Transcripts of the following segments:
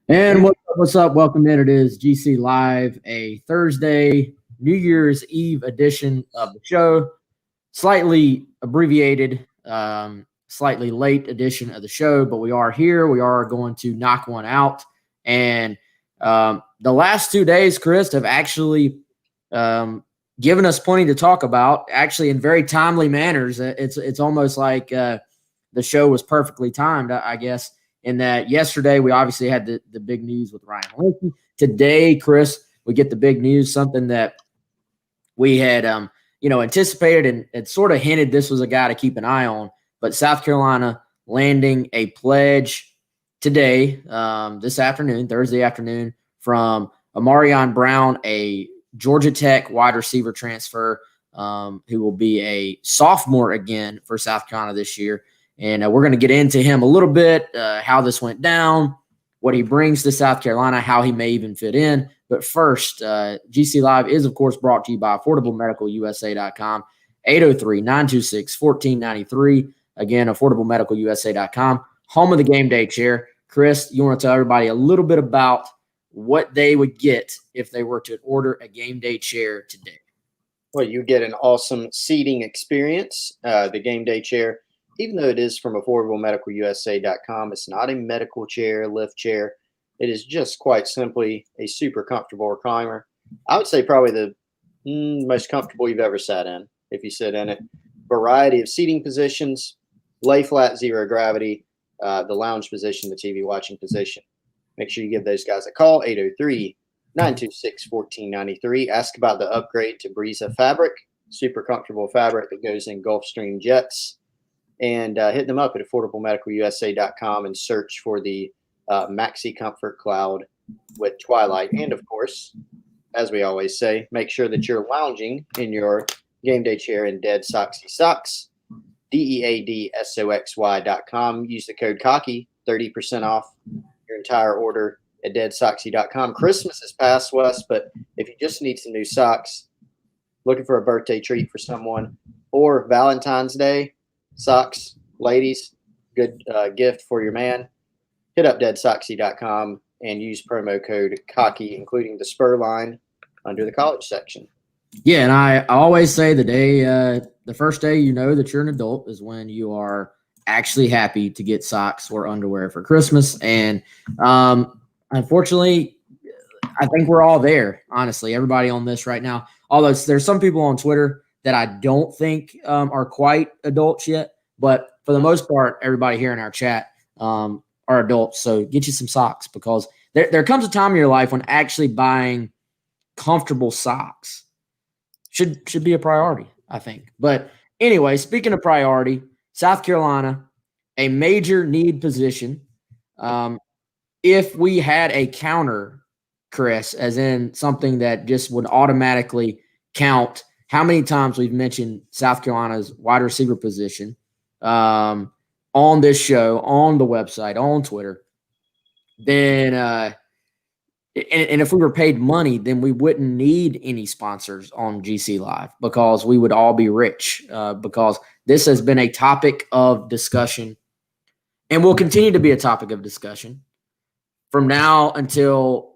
And what's up? Welcome in. It is GC Live, a Thursday, New Year's Eve edition of the show. Slightly abbreviated, slightly late edition of the show, but we are here. We are going to knock one out. And the last 2 days, Chris, have actually given us plenty to talk about, actually in very timely manners. It's almost like the show was perfectly timed, I guess, in that yesterday we obviously had the big news with Ryan Lincoln. Today, Chris, we get the big news, something that we had anticipated and sort of hinted this was a guy to keep an eye on. But South Carolina landing a pledge today, this afternoon, Thursday afternoon, from Ahmarean Brown, a Georgia Tech wide receiver transfer, who will be a sophomore again for South Carolina this year. And we're going to get into him a little bit, how this went down, what he brings to South Carolina, how he may even fit in. But first, GC Live is, of course, brought to you by AffordableMedicalUSA.com, 803-926-1493. Again, AffordableMedicalUSA.com, home of the game day chair. Chris, you want to tell everybody a little bit about what they would get if they were to order a game day chair today? Well, you get an awesome seating experience. The game day chair, even though it is from AffordableMedicalUSA.com, it's not a medical chair, lift chair. It is just quite simply a super comfortable recliner. I would say probably the most comfortable you've ever sat in if you sit in it. Variety of seating positions, lay flat, zero gravity, the lounge position, the TV watching position. Make sure you give those guys a call, 803-926-1493. Ask about the upgrade to Breeza fabric, super comfortable fabric that goes in Gulfstream jets. And hit them up at AffordableMedicalUSA.com and search for the Maxi Comfort Cloud with Twilight. And, of course, as we always say, make sure that you're lounging in your game day chair in Dead Soxy Socks, DEADSOXY.com. Use the code COCKY, 30% off your entire order at DeadSoxy.com. Christmas is past, Wes, but if you just need some new socks, looking for a birthday treat for someone, or Valentine's Day, socks, ladies, good gift for your man, hit up deadsoxy.com and use promo code COCKY, including the spur line under the college section. Yeah, and I always say the first day you know that you're an adult is when you are actually happy to get socks or underwear for Christmas. And unfortunately, I think we're all there, honestly, everybody on this right now. Although there's some people on Twitter that I don't think are quite adults yet. But for the most part, everybody here in our chat are adults. So get you some socks, because there comes a time in your life when actually buying comfortable socks should be a priority, I think. But anyway, speaking of priority, South Carolina, a major need position. If we had a counter, Chris, as in something that just would automatically count how many times we've mentioned South Carolina's wide receiver position on this show, on the website, on Twitter, then and if we were paid money, then we wouldn't need any sponsors on GC Live, because we would all be rich, because this has been a topic of discussion and will continue to be a topic of discussion from now until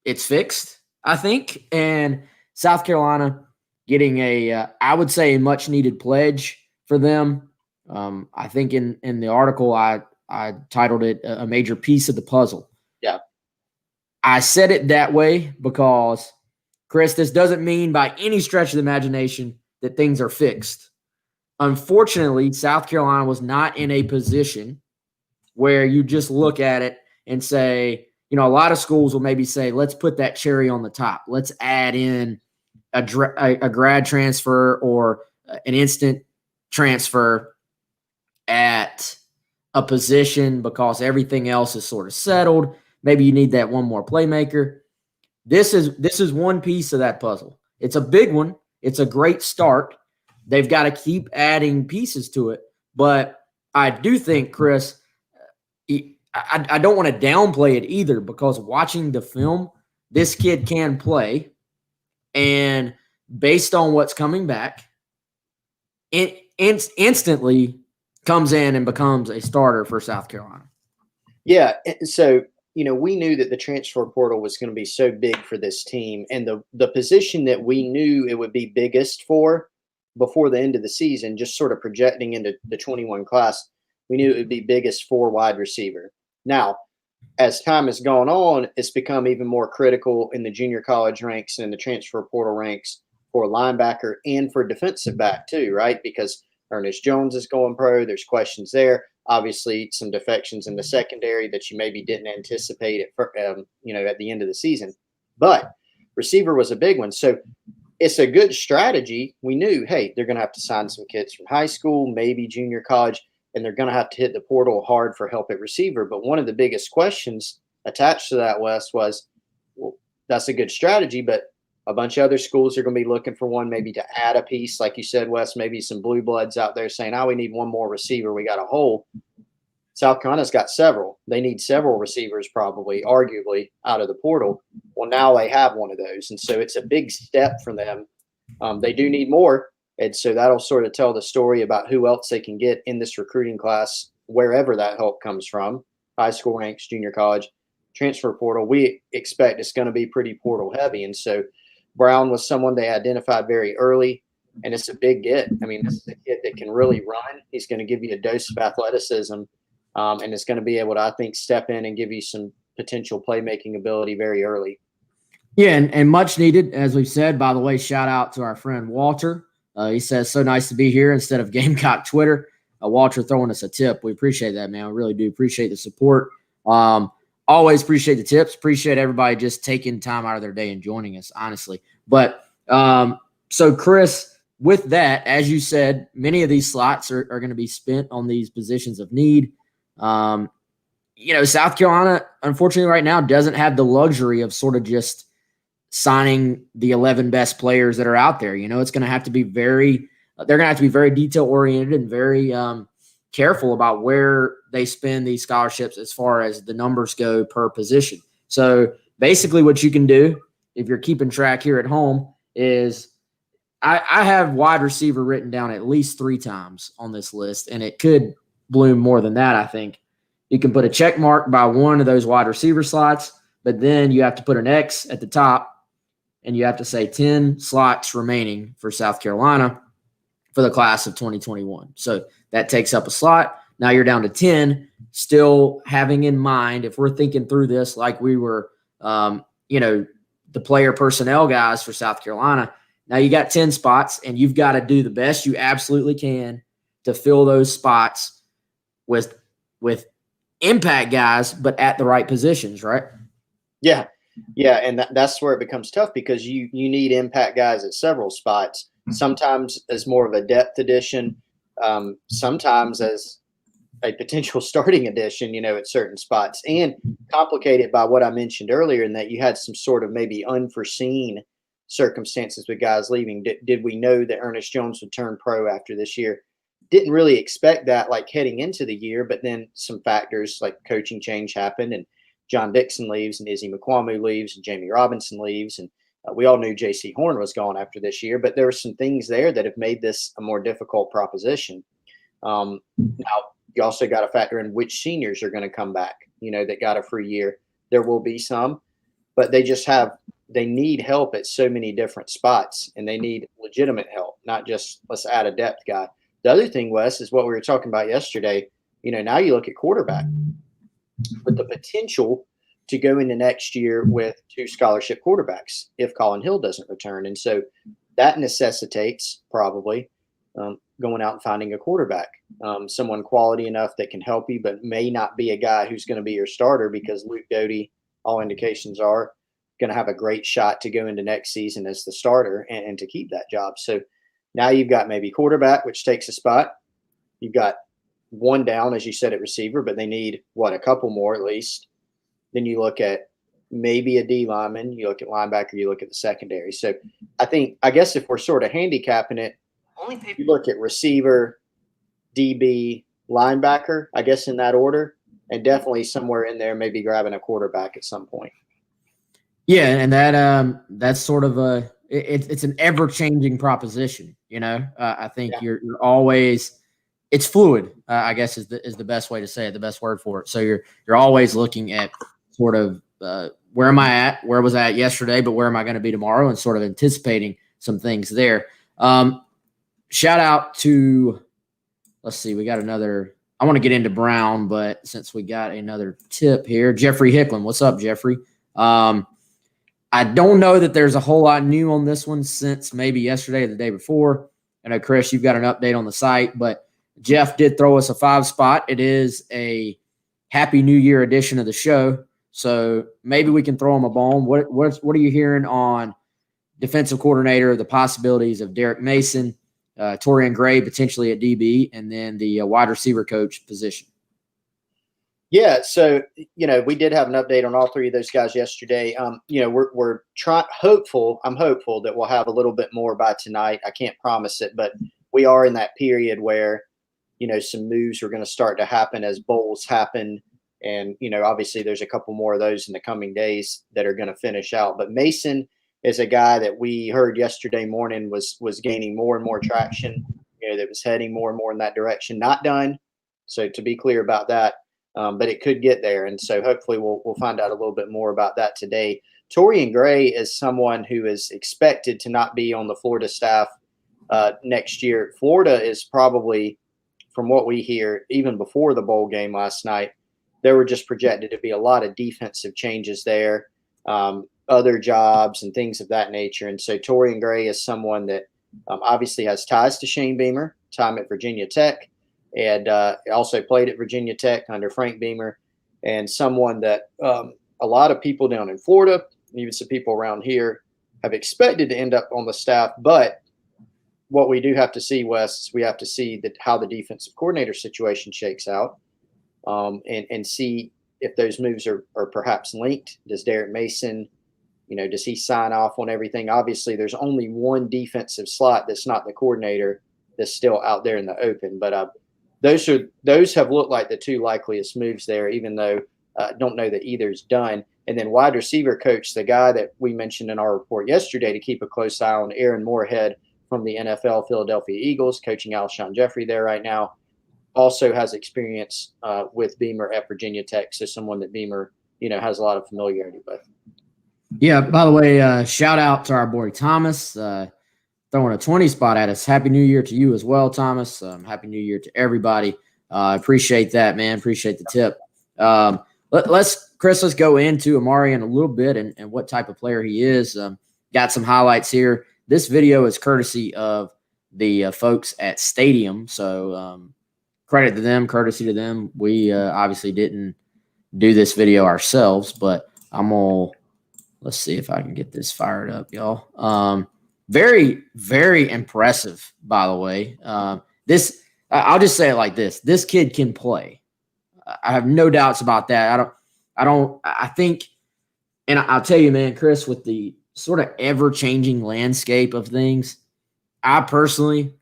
it's fixed, I think. And South Carolina getting I would say, a much needed pledge for them. I think in the article I titled it a major piece of the puzzle. Yeah. I said it that way because, Chris, this doesn't mean by any stretch of the imagination that things are fixed. Unfortunately, South Carolina was not in a position where you just look at it and say, a lot of schools will maybe say, let's put that cherry on the top. Let's add in a grad transfer or an instant transfer at a position because everything else is sort of settled. Maybe you need that one more playmaker. This is one piece of that puzzle. It's a big one. It's a great start. They've got to keep adding pieces to it. But I do think, Chris, I don't want to downplay it either, because watching the film, this kid can play. And based on what's coming back, it instantly comes in and becomes a starter for South Carolina. Yeah, so we knew that the transfer portal was going to be so big for this team, and the position that we knew it would be biggest for before the end of the season, just sort of projecting into the 21 class, we knew it would be biggest for wide receiver. Now, as time has gone on, it's become even more critical in the junior college ranks and the transfer portal ranks for linebacker and for defensive back too, right? Because Ernest Jones is going pro. There's questions there. Obviously, some defections in the secondary that you maybe didn't anticipate at the end of the season. But receiver was a big one. So it's a good strategy. We knew, hey, they're going to have to sign some kids from high school, maybe junior college, and they're going to have to hit the portal hard for help at receiver. But one of the biggest questions attached to that, Wes, was, well, that's a good strategy, but a bunch of other schools are going to be looking for one, maybe to add a piece. Like you said, Wes, maybe some blue bloods out there saying, we need one more receiver. We got a hole. South Carolina's got several. They need several receivers probably, arguably, out of the portal. Well, now they have one of those. And so it's a big step for them. They do need more. And so that'll sort of tell the story about who else they can get in this recruiting class, wherever that help comes from, high school ranks, junior college, transfer portal. We expect it's going to be pretty portal heavy. And so Brown was someone they identified very early, and it's a big get. I mean, this is a kid that can really run. He's going to give you a dose of athleticism, and it's going to be able to, I think, step in and give you some potential playmaking ability very early. Yeah, and much needed, as we've said. By the way, shout out to our friend Walter. He says, so nice to be here instead of Gamecock Twitter. Walter throwing us a tip. We appreciate that, man. We really do appreciate the support. Always appreciate the tips. Appreciate everybody just taking time out of their day and joining us, honestly. But so, Chris, with that, as you said, many of these slots are going to be spent on these positions of need. South Carolina, unfortunately, right now doesn't have the luxury of sort of just signing the 11 best players that are out there. It's going to have to be they're going to have to be very detail oriented and very careful about where they spend these scholarships as far as the numbers go per position. So basically what you can do, if you're keeping track here at home, is I have wide receiver written down at least 3 times on this list, and it could bloom more than that, I think. You can put a check mark by one of those wide receiver slots, but then you have to put an X at the top, and you have to say 10 slots remaining for South Carolina for the class of 2021. So that takes up a slot. Now you're down to 10, still having in mind, if we're thinking through this like we were, the player personnel guys for South Carolina, now you got 10 spots, and you've got to do the best you absolutely can to fill those spots with impact guys, but at the right positions, right? Yeah. Yeah, and that's where it becomes tough, because you need impact guys at several spots, sometimes as more of a depth addition, sometimes as a potential starting addition, at certain spots, and complicated by what I mentioned earlier, in that you had some sort of maybe unforeseen circumstances with guys leaving. Did we know that Ernest Jones would turn pro after this year? Didn't really expect that, like, heading into the year, but then some factors like coaching change happened, and John Dixon leaves, and Izzy McQuamu leaves, and Jamie Robinson leaves, and we all knew J.C. Horn was gone after this year, but there were some things there that have made this a more difficult proposition. Now, you also got to factor in which seniors are going to come back, that got a free year. There will be some, but they need help at so many different spots, and they need legitimate help, not just let's add a depth guy. The other thing, Wes, is what we were talking about yesterday. Now you look at quarterback with the potential to go into next year with 2 scholarship quarterbacks if Colin Hill doesn't return. And so that necessitates probably going out and finding a quarterback, someone quality enough that can help you, but may not be a guy who's going to be your starter, because Luke Doty, all indications are, going to have a great shot to go into next season as the starter and to keep that job. So now you've got maybe quarterback, which takes a spot. You've got one down, as you said, at receiver, but they need, a couple more at least. Then you look at maybe a D lineman, you look at linebacker, you look at the secondary. So I guess if we're sort of handicapping it, you look at receiver, DB, linebacker, I guess in that order, and definitely somewhere in there maybe grabbing a quarterback at some point. Yeah, and that's sort of it's an ever-changing proposition, I think you're always – it's fluid, I guess is the best way to say it, the best word for it. So you're always looking at sort of where am I at? Where was I at yesterday? But where am I going to be tomorrow? And sort of anticipating some things there. Shout out to, let's see, we got another. I want to get into Brown, but since we got another tip here, Jeffrey Hicklin. What's up, Jeffrey? I don't know that there's a whole lot new on this one since maybe yesterday or the day before. I know, Chris, you've got an update on the site, but Jeff did throw us a 5 spot. It is a Happy New Year edition of the show, so maybe we can throw him a bone. What are you hearing on defensive coordinator, the possibilities of Derek Mason, Torian Gray potentially at DB, and then the wide receiver coach position? Yeah, so we did have an update on all three of those guys yesterday. We're hopeful. I'm hopeful that we'll have a little bit more by tonight. I can't promise it, but we are in that period where some moves are going to start to happen as bowls happen, and obviously there's a couple more of those in the coming days that are going to finish out. But Mason is a guy that we heard yesterday morning was gaining more and more traction. That was heading more and more in that direction. Not done, so to be clear about that. But it could get there, and so hopefully we'll find out a little bit more about that today. Torian Gray is someone who is expected to not be on the Florida staff next year. Florida is probably, from what we hear, even before the bowl game last night, there were just projected to be a lot of defensive changes there, other jobs and things of that nature. And so Torian Gray is someone that obviously has ties to Shane Beamer, time at Virginia Tech, and also played at Virginia Tech under Frank Beamer, and someone that a lot of people down in Florida, even some people around here, have expected to end up on the staff. But what we do have to see, Wes, is we have to see how the defensive coordinator situation shakes out, and see if those moves are perhaps linked. Does Derek Mason, does he sign off on everything? Obviously, there's only one defensive slot that's not the coordinator that's still out there in the open. But those have looked like the two likeliest moves there, even though I don't know that either's done. And then wide receiver coach, the guy that we mentioned in our report yesterday to keep a close eye on, Aaron Moorhead from the NFL Philadelphia Eagles, coaching Alshon Jeffrey there right now, also has experience with Beamer at Virginia Tech, so someone that Beamer, has a lot of familiarity with. Yeah, by the way, shout out to our boy Thomas, throwing a 20 spot at us. Happy New Year to you as well, Thomas. Happy New Year to everybody. Appreciate that, man. Appreciate the tip. Let's go into Ahmarean a little bit and what type of player he is. Got some highlights here. This video is courtesy of the folks at Stadium, so credit to them, courtesy to them. We obviously didn't do this video ourselves, but let's see if I can get this fired up, y'all. Very, very impressive, by the way. I'll just say it like this. This kid can play. I have no doubts about that. I think, and I'll tell you, man, Chris, with the sort of ever-changing landscape of things, I personally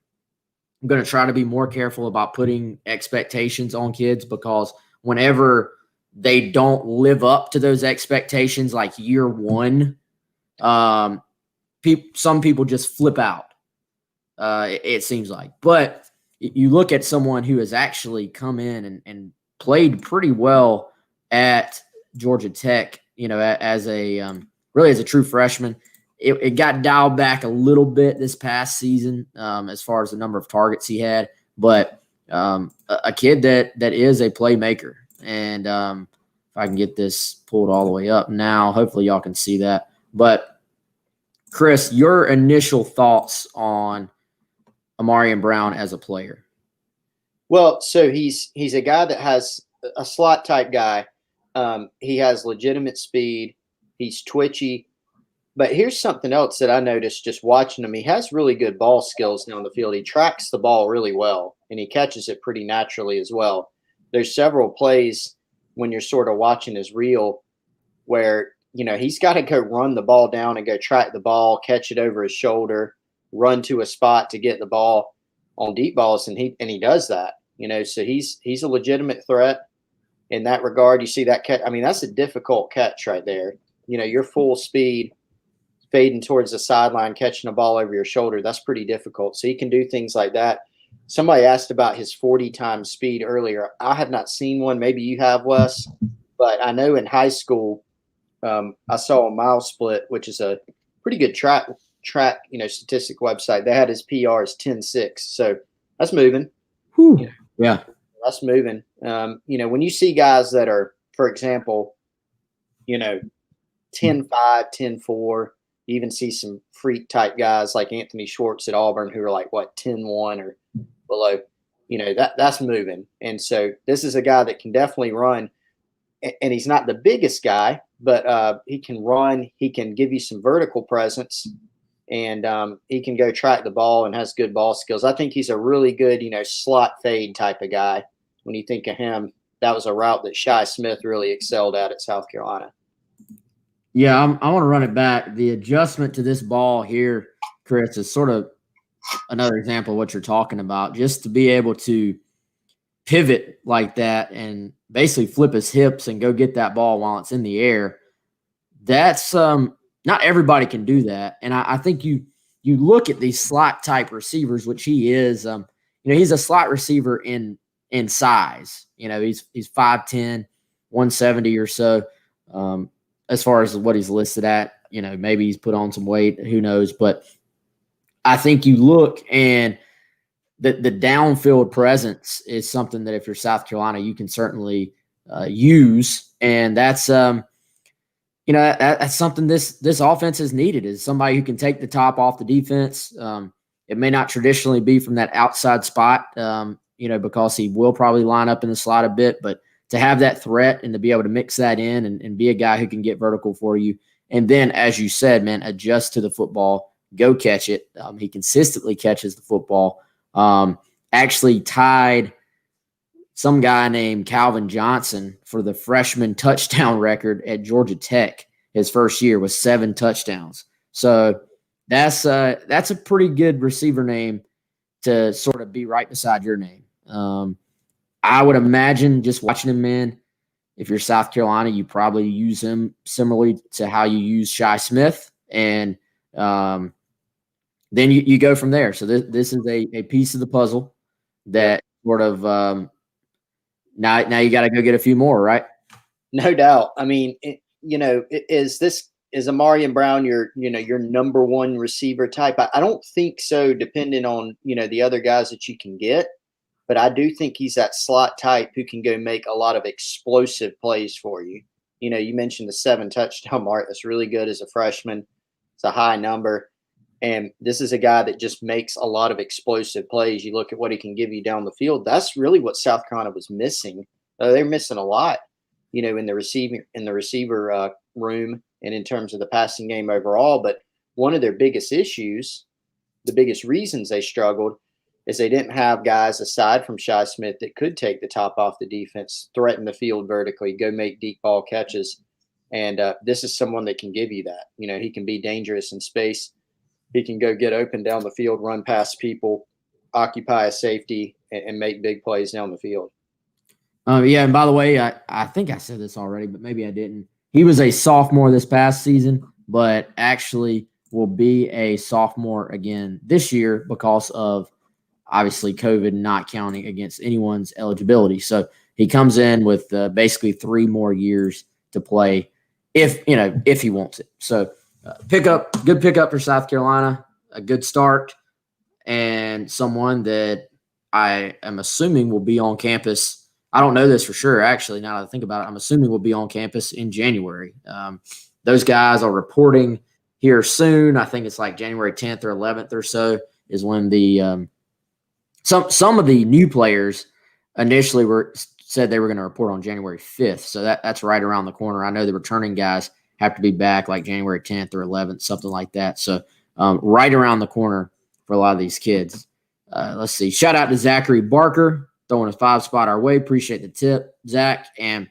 am going to try to be more careful about putting expectations on kids, because whenever they don't live up to those expectations, like year one, some people just flip out, it seems like. But you look at someone who has actually come in and played pretty well at Georgia Tech, as a true freshman. It got dialed back a little bit this past season as far as the number of targets he had, but a kid that is a playmaker. And if I can get this pulled all the way up now, hopefully y'all can see that. But Chris, your initial thoughts on Ahmarean Brown as a player? Well, so he's a guy that has a slot type guy. He has legitimate speed. He's twitchy. But here's something else that I noticed just watching him. He has really good ball skills down the field. He tracks the ball really well, and he catches it pretty naturally as well. There's several plays when you're sort of watching his reel where, he's got to go run the ball down and go track the ball, catch it over his shoulder, run to a spot to get the ball on deep balls, and he does that. So he's a legitimate threat in that regard. You see that catch? I mean, that's a difficult catch right there. Your full speed, fading towards the sideline, catching a ball over your shoulder, that's pretty difficult. So he can do things like that. Somebody asked about his 40 times speed earlier. I have not seen one. Maybe you have, Wes. But I know in high school, I saw a mile split, which is a pretty good track statistic website. They had his PR as 10.6, so that's moving. Whew. Yeah, that's moving. When you see guys that are, for example, 10.5, 10.4, you even see some freak type guys like Anthony Schwartz at Auburn who are like 10.1 or below. That's moving. And so this is a guy that can definitely run, and he's not the biggest guy, but he can run. He can give you some vertical presence, and he can go track the ball and has good ball skills. I think he's a really good, slot fade type of guy. When you think of him, that was a route that Shi Smith really excelled at South Carolina. Yeah, I want to run it back. The adjustment to this ball here, Chris, is sort of another example of what you're talking about. Just to be able to pivot like that and basically flip his hips and go get that ball while it's in the air. That's not everybody can do that. And I think you look at these slot type receivers, which he is. He's a slot receiver in size. He's 5'10", 170 or so. As far as what he's listed at, maybe he's put on some weight, who knows? But I think you look, and the downfield presence is something that if you're South Carolina, you can certainly use. And that's, that's something this offense has needed, is somebody who can take the top off the defense. It may not traditionally be from that outside spot, because he will probably line up in the slot a bit, but to have that threat and to be able to mix that in and be a guy who can get vertical for you. And then, as you said, man, adjust to the football, go catch it. He consistently catches the football. Actually tied some guy named Calvin Johnson for the freshman touchdown record at Georgia Tech his first year with 7 touchdowns. So that's a pretty good receiver name to sort of be right beside your name. I would imagine, just watching him, man, if you're South Carolina, you probably use him similarly to how you use Shi Smith, and then you go from there. So this is a piece of the puzzle that sort of now you got to go get a few more, right? No doubt. I mean, is Ahmarean Brown your number one receiver type? I don't think so, depending on the other guys that you can get. But I do think he's that slot type who can go make a lot of explosive plays for you. You mentioned the 7 touchdown mark. That's really good as a freshman. It's a high number. And this is a guy that just makes a lot of explosive plays. You look at what he can give you down the field. That's really what South Carolina was missing. They're missing a lot, in the receiver room and in terms of the passing game overall. But one of their biggest issues, the biggest reasons they struggled, is they didn't have guys aside from Shi Smith that could take the top off the defense, threaten the field vertically, go make deep ball catches. And this is someone that can give you that. He can be dangerous in space. He can go get open down the field, run past people, occupy a safety, and make big plays down the field. Yeah, and by the way, I think I said this already, but maybe I didn't. He was a sophomore this past season, but actually will be a sophomore again this year because of obviously COVID not counting against anyone's eligibility. So he comes in with basically 3 more years to play if he wants it. So good pickup for South Carolina, a good start, and someone that I am assuming will be on campus. I don't know this for sure, actually, now that I think about it. I'm assuming will be on campus in January. Those guys are reporting here soon. I think it's like January 10th or 11th or so is when the some of the new players initially said they were going to report on January 5th. So that's right around the corner. I know the returning guys have to be back like January 10th or 11th, something like that. So right around the corner for a lot of these kids. Let's see. Shout out to Zachary Barker, throwing a 5-spot our way. Appreciate the tip, Zach. And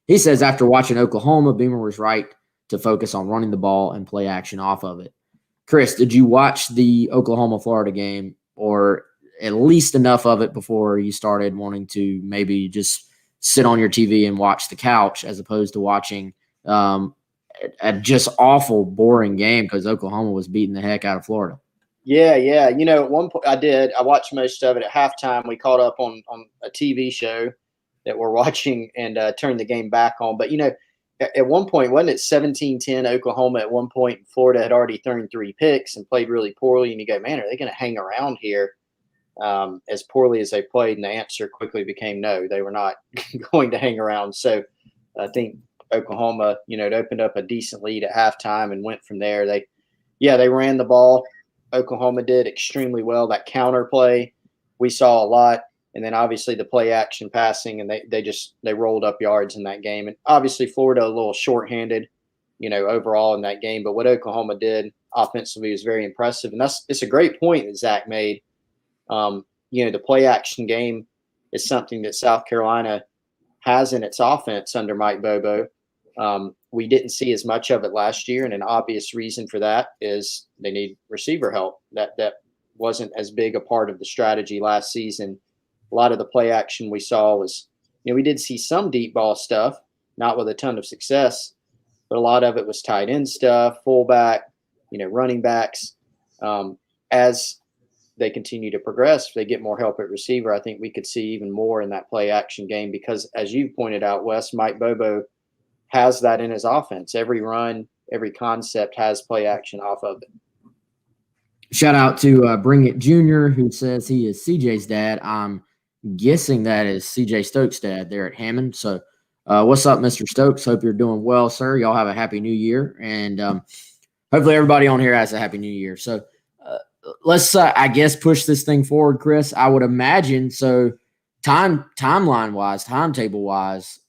he says, after watching Oklahoma, Beamer was right to focus on running the ball and play action off of it. Chris, did you watch the Oklahoma-Florida game, or at least enough of it before you started wanting to maybe just sit on your TV and watch the couch as opposed to watching a just awful, boring game because Oklahoma was beating the heck out of Florida? Yeah. At one point I did. I watched most of it at halftime. We caught up on a TV show, that were watching and turned the game back on. But, at one point, wasn't it 17-10 Oklahoma at one point? Florida had already thrown 3 picks and played really poorly. And you go, man, are they going to hang around here as poorly as they played? And the answer quickly became no, they were not going to hang around. So I think Oklahoma, it opened up a decent lead at halftime and went from there. They ran the ball. Oklahoma did extremely well. That counter play, we saw a lot. And then obviously the play action passing, and they rolled up yards in that game. And obviously Florida a little shorthanded, overall in that game. But what Oklahoma did offensively was very impressive. And it's a great point that Zach made. The play action game is something that South Carolina has in its offense under Mike Bobo. We didn't see as much of it last year, and an obvious reason for that is they need receiver help. That wasn't as big a part of the strategy last season. A lot of the play action we saw was, we did see some deep ball stuff, not with a ton of success, but a lot of it was tight end stuff, fullback, running backs. As they continue to progress, if they get more help at receiver, I think we could see even more in that play action game because, as you pointed out, Wes, Mike Bobo has that in his offense. Every run, every concept has play action off of it. Shout out to Bring It Jr., who says he is CJ's dad. I'm guessing that is CJ Stokes' dad there at Hammond. So what's up, Mr. Stokes? Hope you're doing well, sir. Y'all have a happy new year. And hopefully everybody on here has a happy new year. So let's, I guess, push this thing forward, Chris. I would imagine. So timeline-wise, timetable-wise,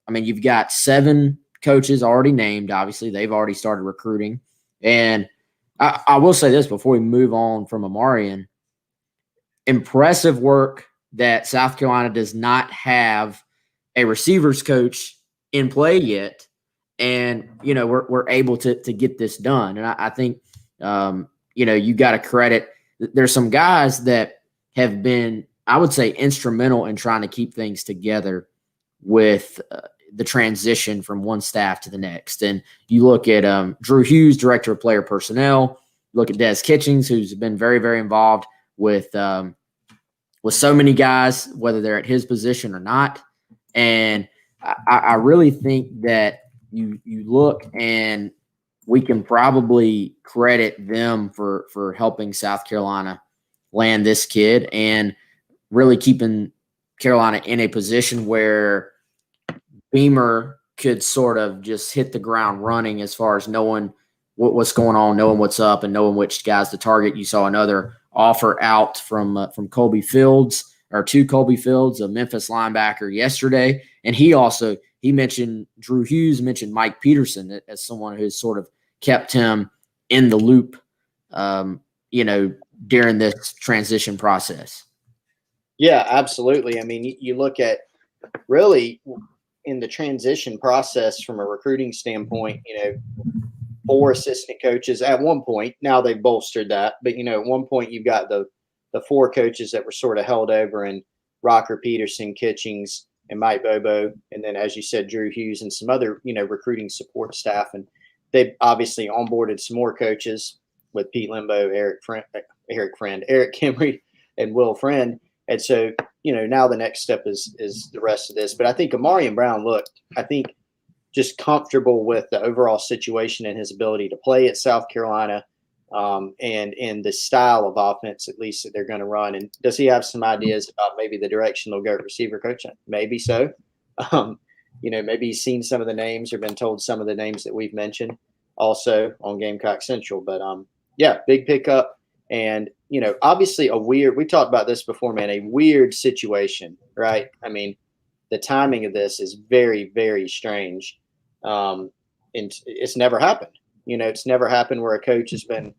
I mean, you've got 7 coaches already named. Obviously, they've already started recruiting. And I will say this before we move on from Ahmarean. Impressive work that South Carolina does not have a receivers coach in play yet. And, we're able to get this done. And I think, you got to credit. There's some guys that have been, I would say, instrumental in trying to keep things together with the transition from one staff to the next. And you look at Drew Hughes, director of player personnel. Look at Des Kitchings, who's been very, very involved with so many guys, whether they're at his position or not. And I really think that you look and we can probably credit them for helping South Carolina land this kid and really keeping Carolina in a position where Beamer could sort of just hit the ground running as far as knowing what's going on, knowing what's up, and knowing which guys to target. You saw another offer out from Colby Fields, or to Colby Fields, a Memphis linebacker, yesterday. And he mentioned Drew Hughes, mentioned Mike Peterson as someone who's sort of kept him in the loop, during this transition process. Yeah, absolutely. I mean, you look at really in the transition process from a recruiting standpoint, 4 assistant coaches at one point. Now they've bolstered that, but at one point you've got the 4 coaches that were sort of held over, and Rocker, Peterson, Kitchings, and Mike Bobo, and then, as you said, Drew Hughes and some other recruiting support staff. And they've obviously onboarded some more coaches with Pete Limbo, Eric Kimry, and Will Friend. And so now the next step is the rest of this. But I think Ahmarean Brown I think just comfortable with the overall situation and his ability to play at South Carolina, and in the style of offense, at least, that they're going to run. And does he have some ideas about maybe the direction they'll go at receiver coach? Maybe so. Maybe he's seen some of the names or been told some of the names that we've mentioned also on Gamecock Central. But big pickup. And, obviously we talked about this before, man, a weird situation, right? I mean, the timing of this is very, very strange. And it's never happened. It's never happened where a coach has been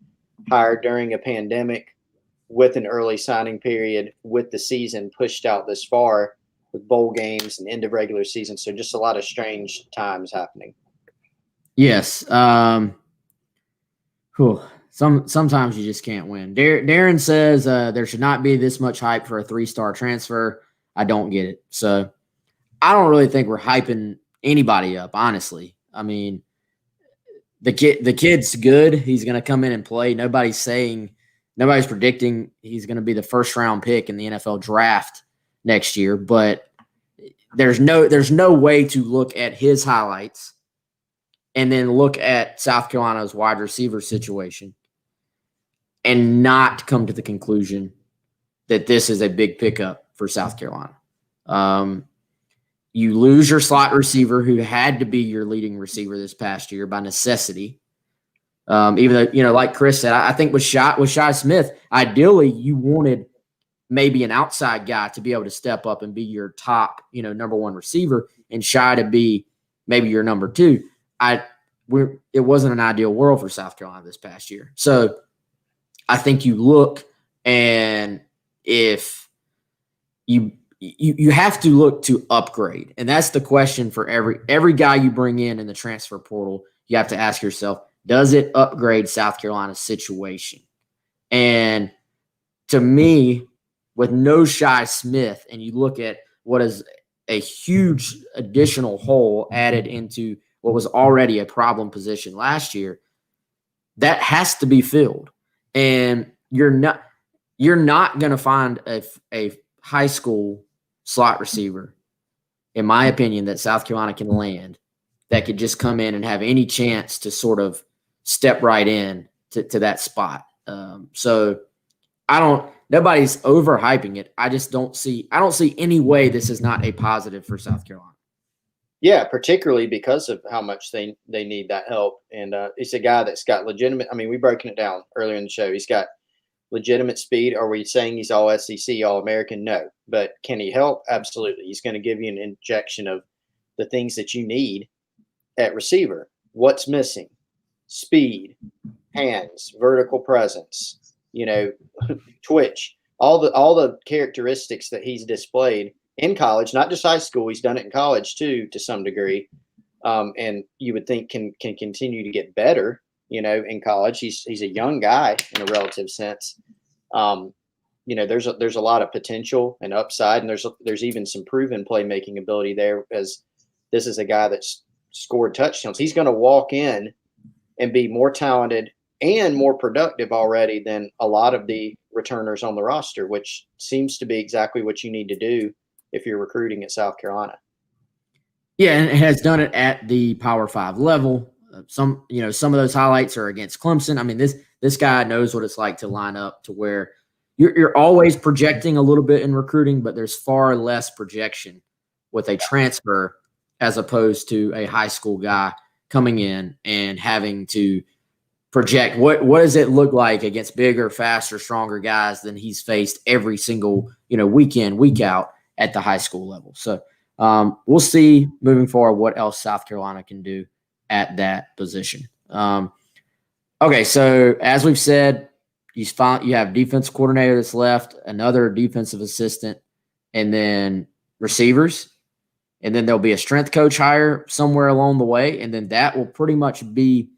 hired during a pandemic with an early signing period, with the season pushed out this far, with bowl games and end of regular season. So just a lot of strange times happening. Yes. Sometimes you just can't win. Darren says there should not be this much hype for a 3-star transfer. I don't get it. So I don't really think we're hyping anybody up, honestly. I mean, the kid's good. He's going to come in and play. Nobody's predicting he's going to be the first-round pick in the NFL draft next year. But there's no way to look at his highlights and then look at South Carolina's wide receiver situation and not come to the conclusion that this is a big pickup for South Carolina. You lose your slot receiver who had to be your leading receiver this past year by necessity. Even though, like Chris said, I think with Shi Smith, ideally you wanted maybe an outside guy to be able to step up and be your top, number one receiver, and Shi to be maybe your number two. It wasn't an ideal world for South Carolina this past year. So I think you look, and if you have to look to upgrade, and that's the question for every guy you bring in the transfer portal. You have to ask yourself, does it upgrade South Carolina's situation? And to me, with no Shi Smith, and you look at what is a huge additional hole added into what was already a problem position last year, that has to be filled. And you're not going to find a high school slot receiver, in my opinion, that South Carolina can land that could just come in and have any chance to sort of step right in to that spot. So nobody's overhyping it. I don't see any way this is not a positive for South Carolina. Yeah, particularly because of how much they need that help. And it's a guy that's got legitimate. I mean, we've broken it down earlier in the show. He's got legitimate speed. Are we saying he's all SEC, all American? No. But can he help? Absolutely. He's going to give you an injection of the things that you need at receiver. What's missing? Speed, hands, vertical presence, twitch, all the characteristics that he's displayed in college, not just high school. He's done it in college too, to some degree. And you would think can continue to get better, in college. He's a young guy in a relative sense. There's a lot of potential and upside, and there's even some proven playmaking ability there, as this is a guy that's scored touchdowns. He's going to walk in and be more talented and more productive already than a lot of the returners on the roster, which seems to be exactly what you need to do if you're recruiting at South Carolina. Yeah, and it has done it at the Power 5 level. Some of those highlights are against Clemson. I mean, this guy knows what it's like to line up to where you're always projecting a little bit in recruiting, but there's far less projection with a transfer as opposed to a high school guy coming in and having to project what does it look like against bigger, faster, stronger guys than he's faced every single, week in, week out at the high school level. So we'll see moving forward what else South Carolina can do at that position. Okay, so as we've said, you have defense coordinator that's left, another defensive assistant, and then receivers. And then there'll be a strength coach hire somewhere along the way. And then that will pretty much be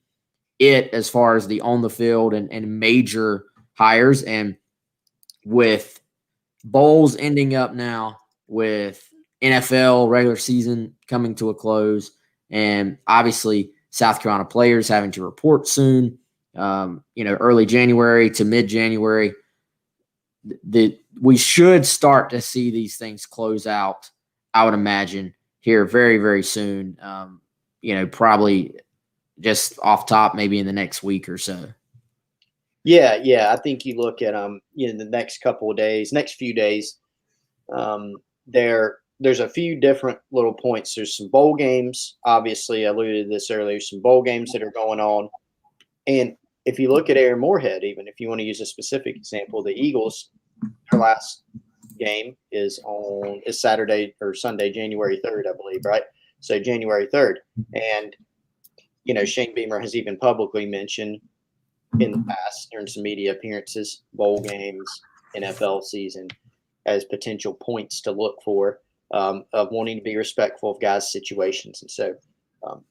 it as far as the on the field and major hires. And with bowls ending up now, with NFL regular season coming to a close, and obviously South Carolina players having to report soon, early January to mid-January, we should start to see these things close out, I would imagine, here very, very soon. Probably just off top, maybe in the next week or so. Yeah. I think you look at the next few days, there's a few different little points. There's some bowl games. Obviously, I alluded to this earlier. Some bowl games that are going on, and if you look at Aaron Moorhead, even if you want to use a specific example, the Eagles, their last game is Saturday or Sunday, January 3rd, I believe, right? So January 3rd. And, Shane Beamer has even publicly mentioned in the past during some media appearances, bowl games, NFL season, as potential points to look for of wanting to be respectful of guys' situations. And so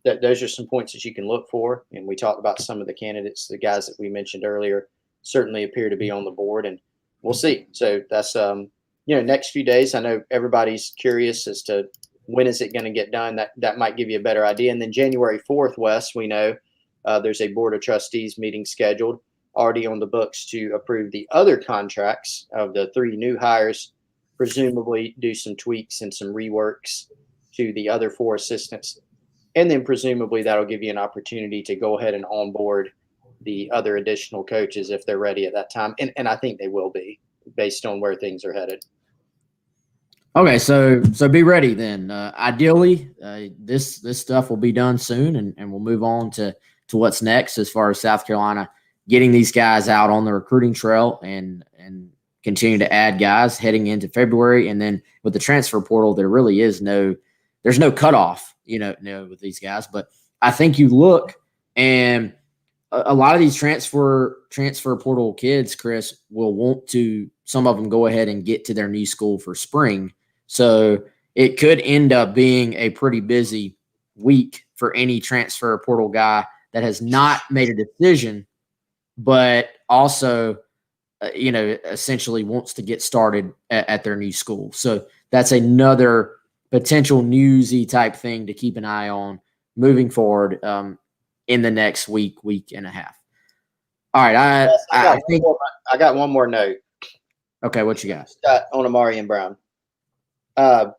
those are some points that you can look for. And we talked about some of the candidates, the guys that we mentioned earlier, certainly appear to be on the board, and we'll see. So that's, next few days. I know everybody's curious as to when is it going to get done. That might give you a better idea. And then January 4th, Wes, we know there's a board of trustees meeting scheduled, already on the books to approve the other contracts of the 3 new hires presumably do some tweaks and some reworks to the other 4 assistants. And then presumably that'll give you an opportunity to go ahead and onboard the other additional coaches if they're ready at that time. And I think they will be based on where things are headed. Okay, so be ready then. Ideally, this stuff will be done soon, and we'll move on to what's next as far as South Carolina getting these guys out on the recruiting trail and continue to add guys heading into February. And then with the transfer portal, there really is there's no cutoff, with these guys. But I think you look, and a lot of these transfer portal kids, Chris, will want to, some of them go ahead and get to their new school for spring. So it could end up being a pretty busy week for any transfer portal guy that has not made a decision, but also, essentially wants to get started at their new school. So that's another potential newsy type thing to keep an eye on moving forward in the next week and a half. All right. I think I got one more note. Okay. What you got? On Ahmarean Brown. Got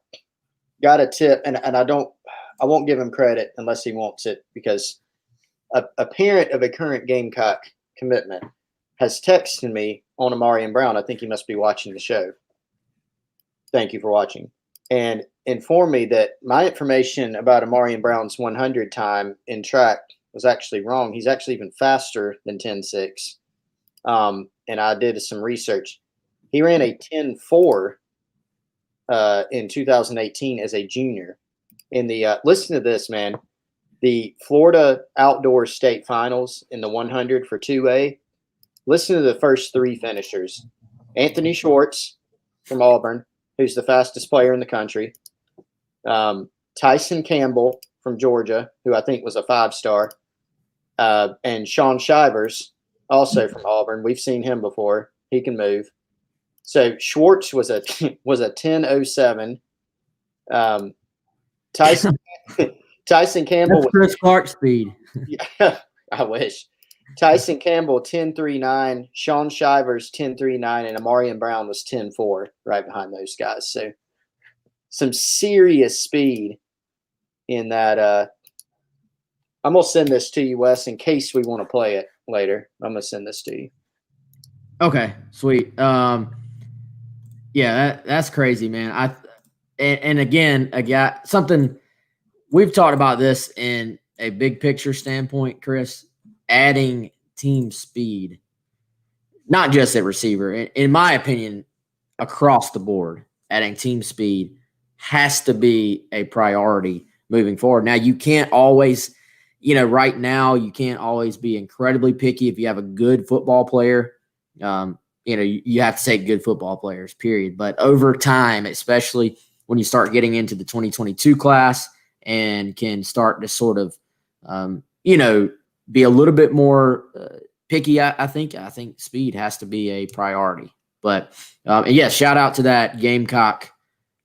a tip, and I won't give him credit unless he wants it, because a parent of a current Gamecock commitment has texted me on Ahmarean Brown. I think he must be watching the show. Thank you for watching. And informed me that my information about Ahmarean Brown's 100 time in track was actually wrong. He's actually even faster than 10.6. And I did some research. He ran a 10.4 in 2018 as a junior. In the listen to this, man. The Florida Outdoor State Finals in the 100 for 2A. Listen to the first 3 finishers. Anthony Schwartz from Auburn, who's the fastest player in the country. Tyson Campbell from Georgia, who I think was a 5-star. And Sean Shivers, also from Auburn. We've seen him before. He can move. So Schwartz was a 10.07. Tyson Campbell. That's Chris Clark speed. Yeah, I wish. Tyson Campbell 10.39, Sean Shivers 10.39, and Ahmarean Brown was 10.4 right behind those guys. So some serious speed in that. I'm gonna send this to you, Wes, in case we want to play it later. I'm gonna send this to you. Okay, sweet. Yeah, that's crazy, man. And again, I got something. We've talked about this in a big picture standpoint, Chris. Adding team speed, not just at receiver, in my opinion, across the board, adding team speed has to be a priority moving forward. Now, you can't always, right now, you can't always be incredibly picky. If you have a good football player, you have to take good football players, period. But over time, especially when you start getting into the 2022 class and can start to sort of, be a little bit more picky, I think speed has to be a priority. But, shout out to that Gamecock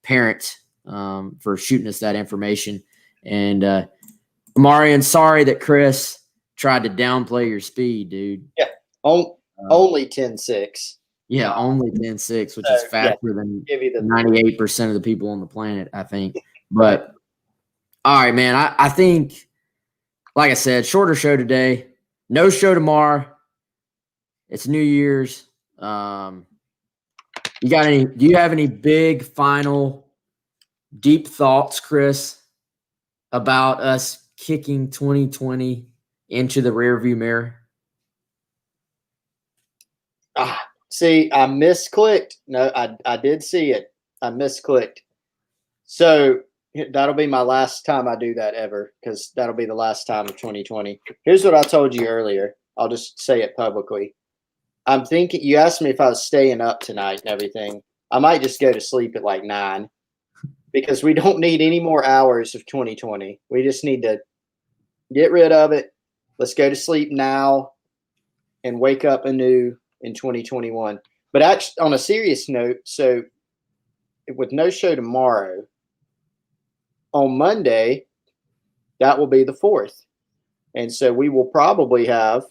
parent for shooting us that information. And, Ahmarean, sorry that Chris tried to downplay your speed, dude. Yeah, only 10.6. Yeah, only 10.6, which is faster than 98% of the people on the planet, I think. But, all right, man, I think – like I said, shorter show today. No show tomorrow. It's New Year's. Do you have any big final deep thoughts, Chris, about us kicking 2020 into the rearview mirror? See, I misclicked. No, I did see it. I misclicked. So that'll be my last time I do that ever, because that'll be the last time of 2020. Here's what I told you earlier. I'll just say it publicly. I'm thinking, you asked me if I was staying up tonight and everything. I might just go to sleep at like 9, because we don't need any more hours of 2020. We just need to get rid of it. Let's go to sleep now and wake up anew in 2021. But actually, on a serious note, so with no show tomorrow, on Monday, that will be the 4th. And so we will probably have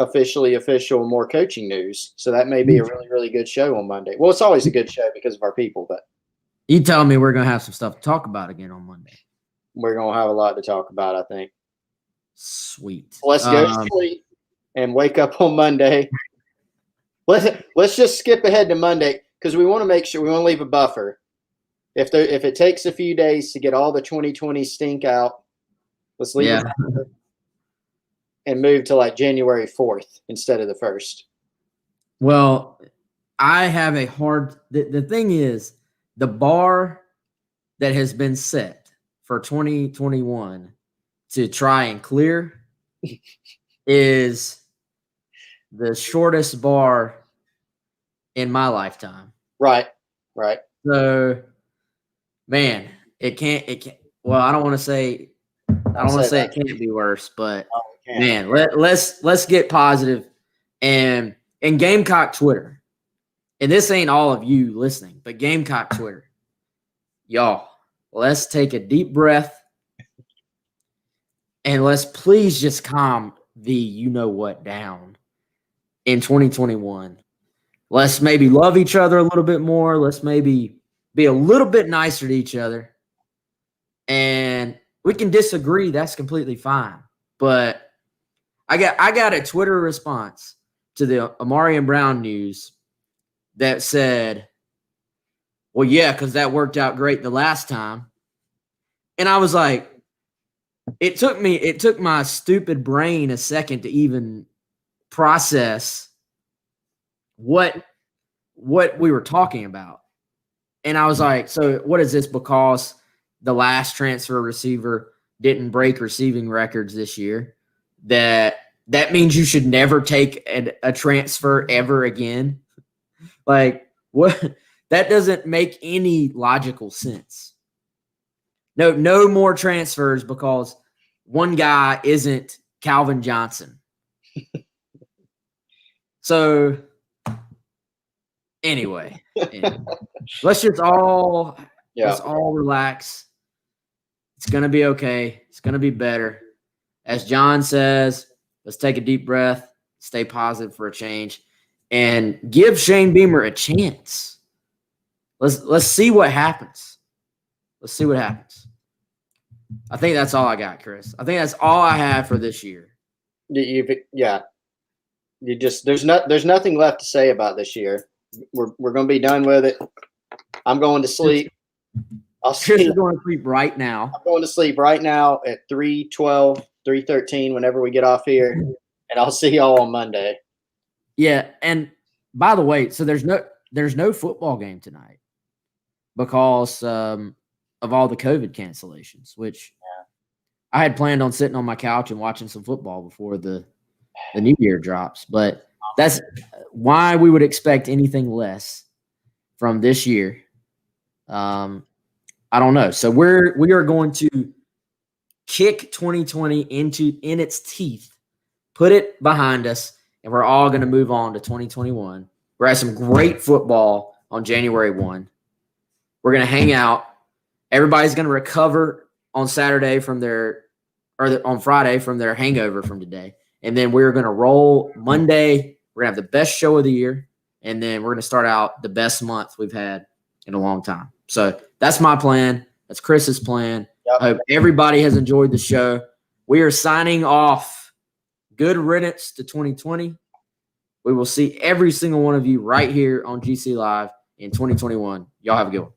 official, more coaching news. So that may be a really, really good show on Monday. Well, it's always a good show because of our people, but You telling me we're going to have some stuff to talk about again on Monday? we're going to have a lot to talk about, I think. Sweet. Let's go to sleep and wake up on Monday. Let's just skip ahead to Monday because we want to make sure we want to leave a buffer. If it takes a few days to get all the 2020 stink out, let's leave it and move to like January 4th instead of the 1st. Well, I have a hard the thing is the bar that has been set for 2021 to try and clear is the shortest bar in my lifetime. Right. So, man, it can't. Well, I don't want to say it can't be worse, but man, let's get positive and Gamecock Twitter. And this ain't all of you listening, but Gamecock Twitter, y'all, let's take a deep breath and let's please just calm the you-know-what down in 2021. Let's maybe love each other a little bit more. Let's maybe be a little bit nicer to each other. And we can disagree. That's completely fine. But I got a Twitter response to the Ahmarean Brown news that said, well, yeah, because that worked out great the last time. And I was like, it took my stupid brain a second to even process what we were talking about. And I was like, so what is this? Because the last transfer receiver didn't break receiving records this year, that means you should never take a transfer ever again? Like, what? That doesn't make any logical sense. No more transfers because one guy isn't Calvin Johnson. So anyway, let's all relax. It's going to be okay. It's going to be better. As John says, let's take a deep breath, stay positive for a change, and give Shane Beamer a chance. Let's see what happens. Let's see what happens. I think that's all I got, Chris. I think that's all I have for this year. There's nothing left to say about this year. We're going to be done with it. I'm going to sleep. Chris is going to sleep right now. I'm going to sleep right now at 3:12, 3:13, whenever we get off here, and I'll see y'all on Monday. Yeah, and by the way, so there's no football game tonight because of all the COVID cancellations, which I had planned on sitting on my couch and watching some football before the new year drops. But that's why we would expect anything less from this year. I don't know. So we are going to kick 2020 in its teeth, put it behind us, and we're all going to move on to 2021. We're at some great football on January 1. We're going to hang out. Everybody's going to recover on Saturday on Friday from their hangover from today. And then we're going to roll Monday. We're going to have the best show of the year. And then we're going to start out the best month we've had in a long time. So that's my plan. That's Chris's plan. Yep. I hope everybody has enjoyed the show. We are signing off. Good riddance to 2020. We will see every single one of you right here on GC Live in 2021. Y'all have a good one.